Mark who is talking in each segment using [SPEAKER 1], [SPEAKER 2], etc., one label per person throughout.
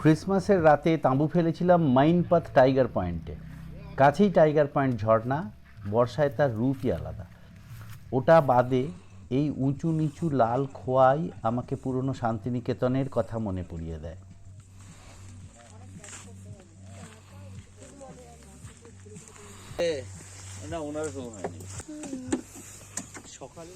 [SPEAKER 1] ক্রিসমাসের রাতে তাঁবু ফেলেছিলাম মাইনপাথ টাইগার পয়েন্টে। কাছেই টাইগার পয়েন্ট ঝর্ণা, বর্ষায় তার রূপই আলাদা। ওটা বাদে এই উঁচু নিচু লাল খোয়াই আমাকে পুরনো শান্তিনিকেতনের কথা মনে পড়িয়ে দেয়। সকালে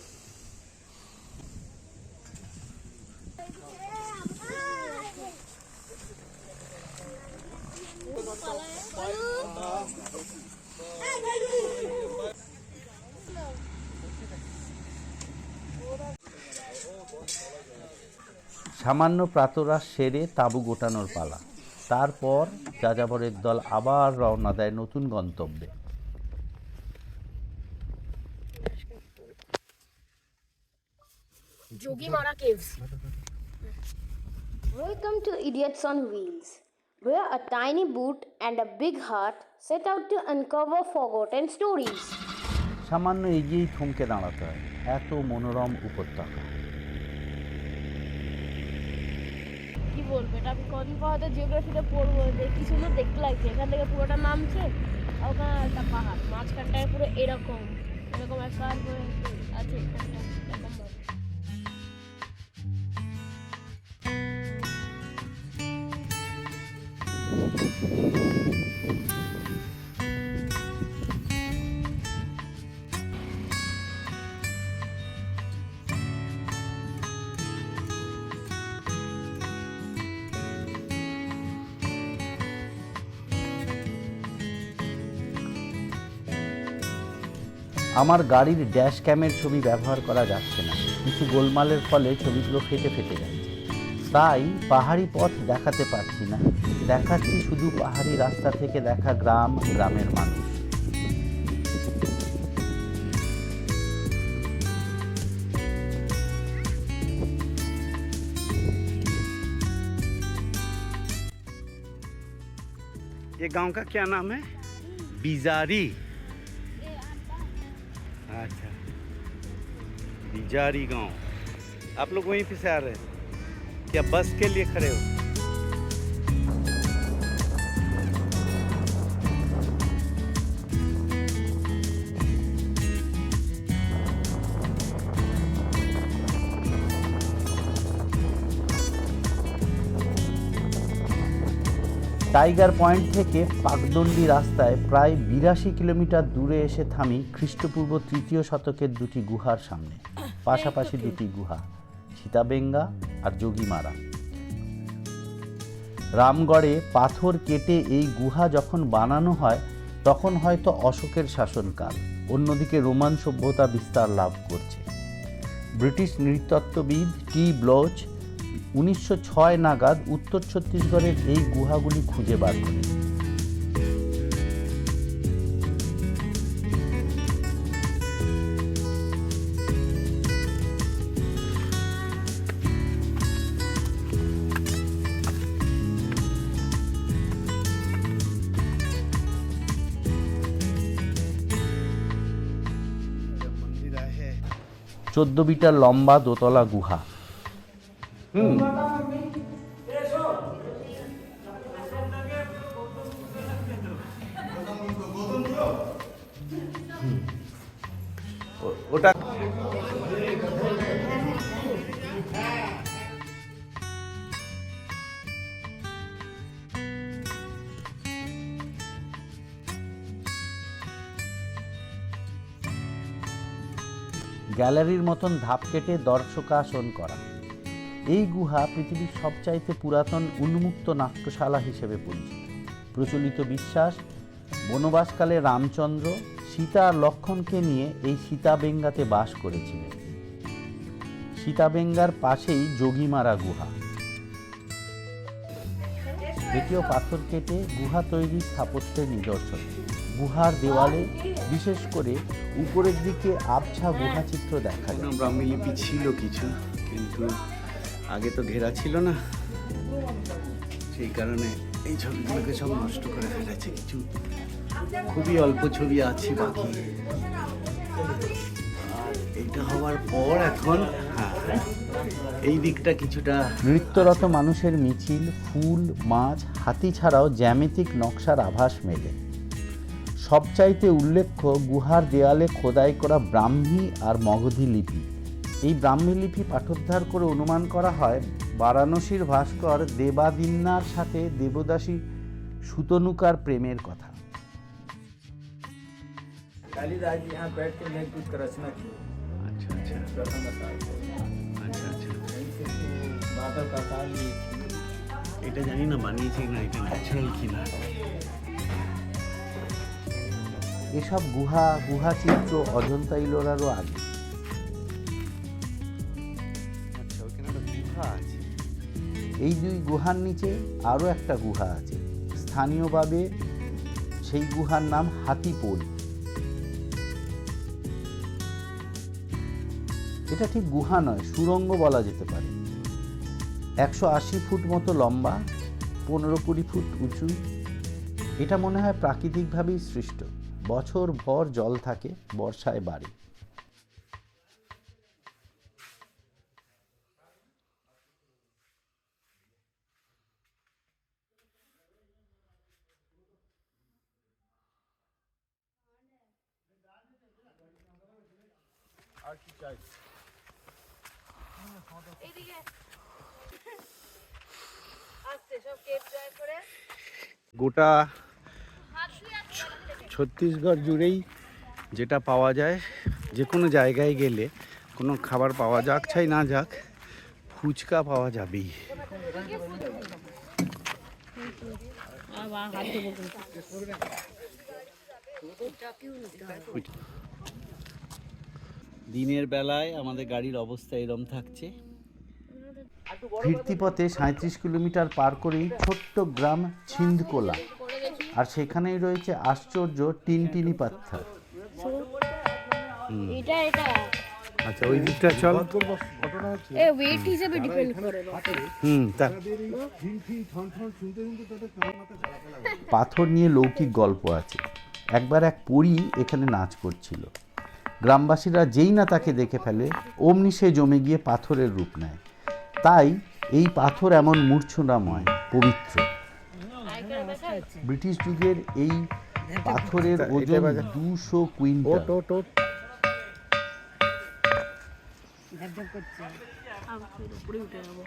[SPEAKER 1] সামান্য প্রাতরাশ সেরে তাঁবু গোটানোর পালা। তারপর যাযাবরের দল আবার রওনা দেয় নতুন গন্তব্যে।
[SPEAKER 2] Jogimara Caves.
[SPEAKER 3] Welcome to Idiots on Wheels, where a tiny boot and a big heart set out to uncover forgotten stories.
[SPEAKER 1] সামান্য এগিয়েই থমকে দাঁড়াতে হয়, এত মনোরম উপত্যকা।
[SPEAKER 2] কি বলবো, এটা আমি কদিন পর হয়তো জিওগ্রাফিতে পড়বো যে কি সুন্দর দেখতে লাগছে। এখান থেকে পুরোটা নামছে, আর ওখানে একটা পাহাড়, মাঝখানটায় পুরো এরকম এরকম একটা আছে এখানটা এরকম ভাবে।
[SPEAKER 1] আমার গাড়ির ড্যাশ ক্যামের ছবি ব্যবহার করা যাচ্ছে না, কিছু গোলমালের ফলে ছবিগুলো ফেটে ফেটে যাচ্ছে। তাই পাহাড়ি পথ দেখাতে পারছি না, দেখাচ্ছি শুধু পাহাড়ি রাস্তা থেকে দেখা গ্রাম, গ্রামের মানুষ।
[SPEAKER 4] ये गांव का क्या नाम है? बिजारी। अच्छा, बिजारी गांव। आप लोग वहीं पे से आ रहे हैं क्या? बस के लिए खड़े हो?
[SPEAKER 1] টাইগার পয়েন্ট থেকে পাকদণ্ডী রাস্তায় প্রায় 82 কিলোমিটার দূরে এসে থামি খ্রিস্টপূর্ব 3য় শতকের দুটি গুহার সামনে। পাশাপাশি দুটি গুহা, সীতাবেঙ্গা আর যোগীমারা। রামগড়ে পাথর কেটে এই গুহা যখন বানানো হয় তখন হয়তো অশোকের শাসনকাল, অন্যদিকে রোমান সভ্যতা বিস্তার লাভ করছে। ব্রিটিশ নৃতত্ত্ববিদ টি ব্লোচ 1906 নাগাদ উত্তর ছত্তিশগড়ের এই গুহাগুলি খুঁজে বার করেন।
[SPEAKER 4] मंदिर है
[SPEAKER 1] 14 মিটার লম্বা দোতলা গুহা।
[SPEAKER 4] ওটা
[SPEAKER 1] গ্যালারির মতন ধাপ কেটে দর্শকাসন করা। এই গুহা পৃথিবীর সবচাইতে পুরাতন উন্মুক্ত নাট্যশালা হিসেবে পরিচিত। প্রচলিত বিশ্বাস, বনবাসকালে রামচন্দ্র সীতা আর লক্ষ্মণকে নিয়ে এই সীতাবেঙ্গাতে বাস করেছিলেন। সীতাবেঙ্গার পাশেই যোগীমারা গুহা। এটিও পাথর কেটে গুহা তৈরির স্থাপত্যের নিদর্শন। গুহার দেওয়ালে বিশেষ করে উপরের দিকে আবছা গুহাচিত্র দেখা যায়।
[SPEAKER 4] ব্রাহ্মীলিপি ছিল কিছু, কিন্তু আগে তো ঘেরা ছিল না, সেই কারণে এই ছবিগুলোকে সব নষ্ট করে ফেলেছে। কিছু খুবই অল্প ছবি আছে বাকি। আর এইটা হওয়ার পর এখন এই দিকটা কিছুটা
[SPEAKER 1] নৃত্যরত মানুষের মিছিল, ফুল, মাছ, হাতি ছাড়াও জ্যামিতিক নকশার আভাস মেলে। সবচাইতে উল্লেখ্য গুহার দেয়ালে খোদাই করা ব্রাহ্মী আর মগধী লিপি। এই ব্রাহ্মী লিপি পাঠোদ্ধার করে অনুমান করা হয় বারাণসীর ভাস্কর দেবাদিন্যার সাথে দেবদাসী সুতনুকার প্রেমের কথা।
[SPEAKER 5] कालिदास जी यहाँ बैठ के मेघदूत का रचना की
[SPEAKER 4] আচ্ছা আচ্ছা
[SPEAKER 5] प्रथम काल
[SPEAKER 4] আচ্ছা আচ্ছা
[SPEAKER 5] यहीं से बादल का काल लिए
[SPEAKER 4] এটা জানি না বানিয়েছে না, এটা ন্যাচারাল কিনা।
[SPEAKER 1] এসব গুহা চিত্র অজন্তা ইলোরারও আগে।
[SPEAKER 4] আচ্ছা ওখানে একটা গুহা আছে।
[SPEAKER 1] এই দুই গুহার নিচে আরও একটা গুহা আছে। স্থানীয়ভাবে সেই গুহার নাম হাতিপোল। এটা ঠিক গুহা নয়, সুড়ঙ্গ বলা যেতে পারে। 180 ফুট মতো লম্বা, 15-20 ফুট উঁচু। এটা মনে হয় প্রাকৃতিকভাবেই সৃষ্ট। বছর ভর জল থাকে, বর্ষায় বাড়ে।
[SPEAKER 4] গোটা ছত্তিশগড় জুড়েই যেটা পাওয়া যায়, যে কোনো জায়গায় গেলে কোনো খাবার পাওয়া যাক চাই না যাক, ফুচকা পাওয়া যাবেই। দিনের বেলায় আমাদের গাড়ির অবস্থা এরম থাকছে।
[SPEAKER 1] ফিরতি পথে 37 কিলোমিটার পার করেই ছোট্ট গ্রাম ছিন্দকোলা, আর সেখানেই রয়েছে আশ্চর্য টিনটিনি পাথর।
[SPEAKER 2] এটা এটা
[SPEAKER 4] আচ্ছা ওই দিকটা চল।
[SPEAKER 2] এ ওয়েট হিসেবে ডিপেন্ড করে।
[SPEAKER 4] তা
[SPEAKER 1] পাথর নিয়ে লৌকিক গল্প আছে। একবার এক পরী এখানে নাচ করছিল। গ্রামবাসীরা যেই না তাকে দেখে ফেলে, অমনি সে জমে গিয়ে পাথরের রূপ নেয়। তাই এই পাথর এমন মূর্ছনাময়, পবিত্র। ব্রিটিশ যুগের এই পাথরের ওজন 200 কুইন্টাল।
[SPEAKER 2] উপরে উঠে যাবো।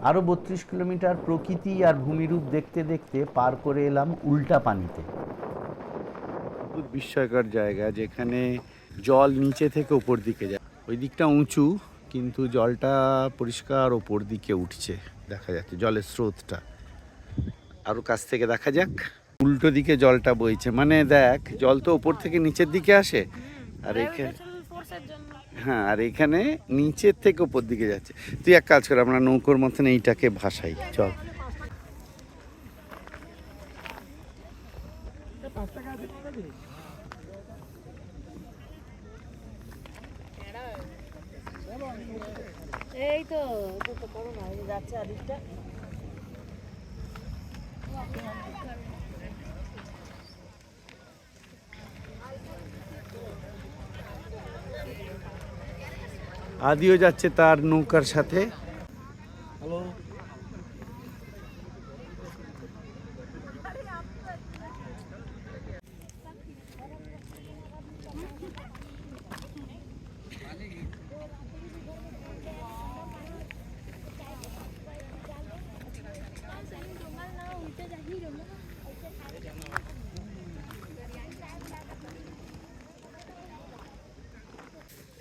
[SPEAKER 1] আরও 32 কিলোমিটার প্রকৃতি আর ভূমিরূপ দেখতে দেখতে পার করে এলাম উল্টা পানিতে।
[SPEAKER 4] খুব বিস্ময়কর জায়গা, যেখানে জল নিচে থেকে উপর দিকে যায়। ওই দিকটা উঁচু, কিন্তু জলটা পরিষ্কার ওপর দিকে উঠছে, দেখা যাচ্ছে জলের স্রোতটা। আরও কাছ থেকে দেখা যাক। উল্টো দিকে জলটা বইছে, মানে দেখ জল তো ওপর থেকে নিচের দিকে আসে, আর এখানে হ্যাঁ, আর এখানে নিচের থেকে উপর দিকে যাচ্ছে। তুই এক কাজ কর, আমরা নৌকোর মতন এইটাকে ভাসাই, চল।
[SPEAKER 2] এই তো করো না, এই যাচ্ছে আদিকটা।
[SPEAKER 4] আদিও যাচ্ছে তার নৌকার সাথে।
[SPEAKER 5] হ্যালো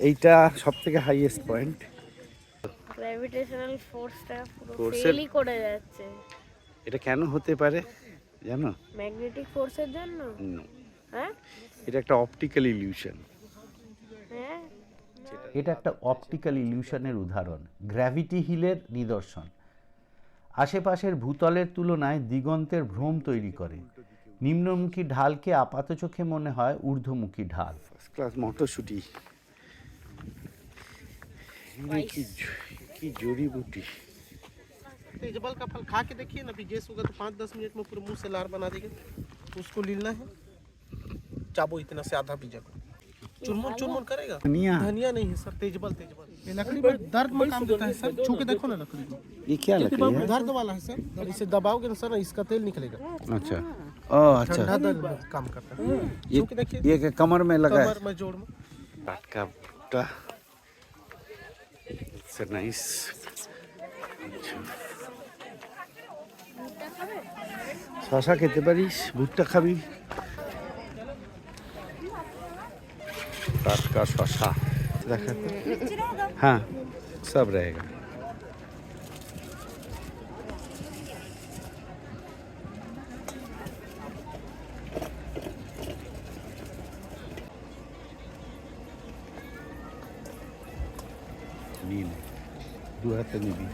[SPEAKER 4] এইটা সব থেকে হাইয়েস্ট পয়েন্ট।
[SPEAKER 2] গ্র্যাভিটেশনাল ফোর্সটা পুরো
[SPEAKER 4] Force-এর-
[SPEAKER 2] ফেলই করে যাচ্ছে।
[SPEAKER 4] এটা কেন হতে পারে জানো?
[SPEAKER 2] ম্যাগনেটিক ফোর্সের জন্য।
[SPEAKER 4] No,
[SPEAKER 2] হ্যাঁ
[SPEAKER 4] এটা একটা অপটিক্যাল ইলিউশন।
[SPEAKER 2] হ্যাঁ
[SPEAKER 1] এটা একটা অপটিক্যাল ইলিউশনের উদাহরণ, গ্র্যাভিটি হিলের নিদর্শন। আশেপাশের ভূতলের তুলনায় দিগন্তের ভ্রম তৈরি করে। নিম্নমুখী ঢালকে আপাত চোখে মনে হয় ঊর্ধ্বমুখী ঢাল।
[SPEAKER 4] ফার্স্ট ক্লাস মটরশুটি, কি জড়িবুটি।
[SPEAKER 6] तेजबल का फल खा के देखिए ना, गैस होगा तो 5-10 मिनट में पूरे मुंह से लार बना देगा। उसको लीलना है, चाबो इतना से आधा पीजा चुरमुर चुरमुर करेगा।
[SPEAKER 4] धनिया।
[SPEAKER 6] धनिया नहीं है सर, तेजबल तेजबल। ये लकड़ी में दर्द में काम देता है सर, छू के देखो ना लकड़ी को।
[SPEAKER 4] ये क्या लकड़ी है?
[SPEAKER 6] दर्द वाला है सर, और इसे दबाओगे ना सर इसका तेल निकलेगा।
[SPEAKER 4] अच्छा, ओ अच्छा,
[SPEAKER 6] ठंडा दर्द में काम करता है। छू के देखिए,
[SPEAKER 4] ये क्या कमर में लगा है?
[SPEAKER 6] कमर में जोड़ में।
[SPEAKER 4] টাটকা ভুট্টা, ইটস নাইস। শশা খেতে পারিস, ভুট্টা খাবি? টাটকা শশা দেখা তো। হ্যাঁ, সব रहेगा। নীল দু হাতে নিবি।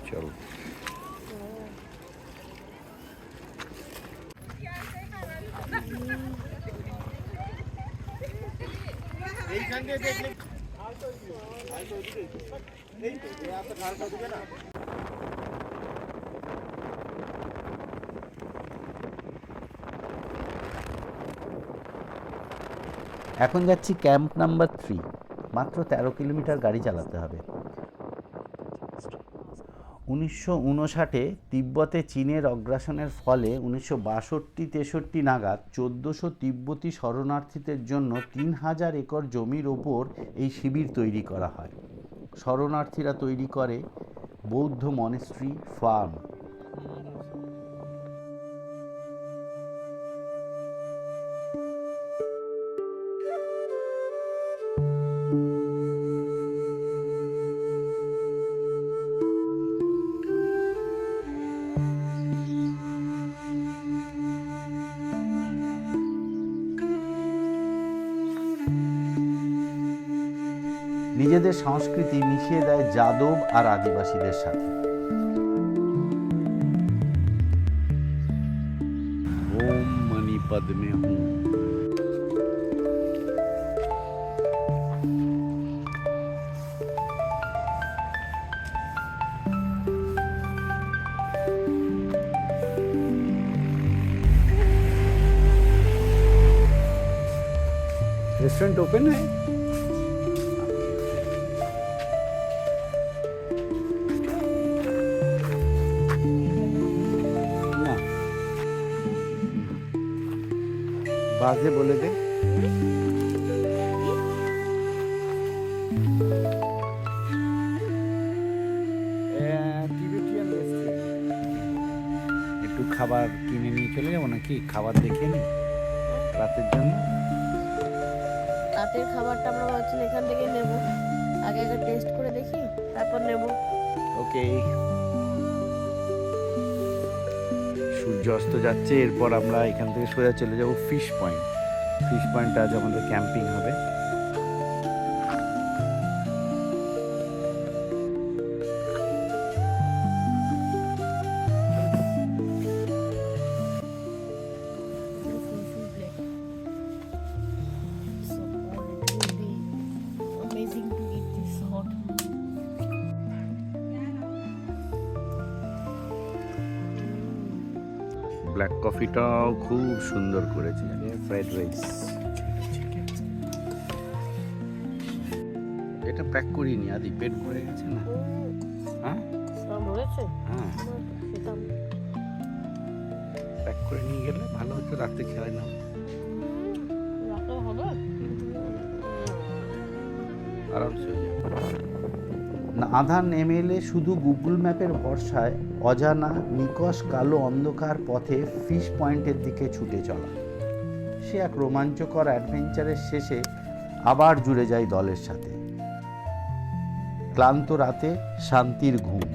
[SPEAKER 4] চলো,
[SPEAKER 1] এখন যাচ্ছি ক্যাম্প নাম্বার 3। মাত্র 13 কিলোমিটার গাড়ি চালাতে হবে। 1959-এ তিব্বতে চীনের অগ্রাসনের ফলে 1962-63 নাগাদ 1400 তিব্বতী শরণার্থীদের জন্য 3000 একর জমির ওপর এই শিবির তৈরি করা হয়। শরণার্থীরা তৈরি করে বৌদ্ধ মনেস্ট্রি, ফার্ম। নিজেদের সংস্কৃতি মিশিয়ে দেয় যাদব আর আদিবাসীদের সাথে।
[SPEAKER 4] ওম মণি পদ্মে হুম। रेस्टोरेंट ओपन है? ना, बाजे बोले थे। একটু খাবার কিনে নিয়ে চলে যাবো নাকি? খাবার দেখে নি রাতের জন্য।
[SPEAKER 2] রাতের খাবারটা আমরা ভাবছি এখান থেকে নেব, আগে আগে টেস্ট করে দেখি তারপর নেব।
[SPEAKER 4] ওকে, সূর্য অস্ত যাচ্ছে। এরপর আমরা এখান থেকে সোজা চলে যাব ফিশ পয়েন্ট। ফিশ পয়েন্টে আজ আমাদের ক্যাম্পিং হবে। ব্ল্যাক কফিটাও খুব সুন্দর করেছে। ফ্রাইড রাইস এটা প্যাক করিয়ে নি আদি, পেট ভরে গেছে না? হ্যাঁ হ্যাঁ, প্যাক করে নিয়ে গেলে ভালো হতো, রাতে খেয়ে নাও। আরামসে হয়ে যাবে।
[SPEAKER 1] আধা নেমে এলে শুধু গুগল ম্যাপের ভরসায় অজানা নিকষ কালো অন্ধকার পথে ফিশ পয়েন্টের দিকে ছুটে চলা। সে এক রোমাঞ্চকর অ্যাডভেঞ্চারের শেষে আবার জুড়ে যায় দলের সাথে। ক্লান্ত রাতে শান্তির ঘুম।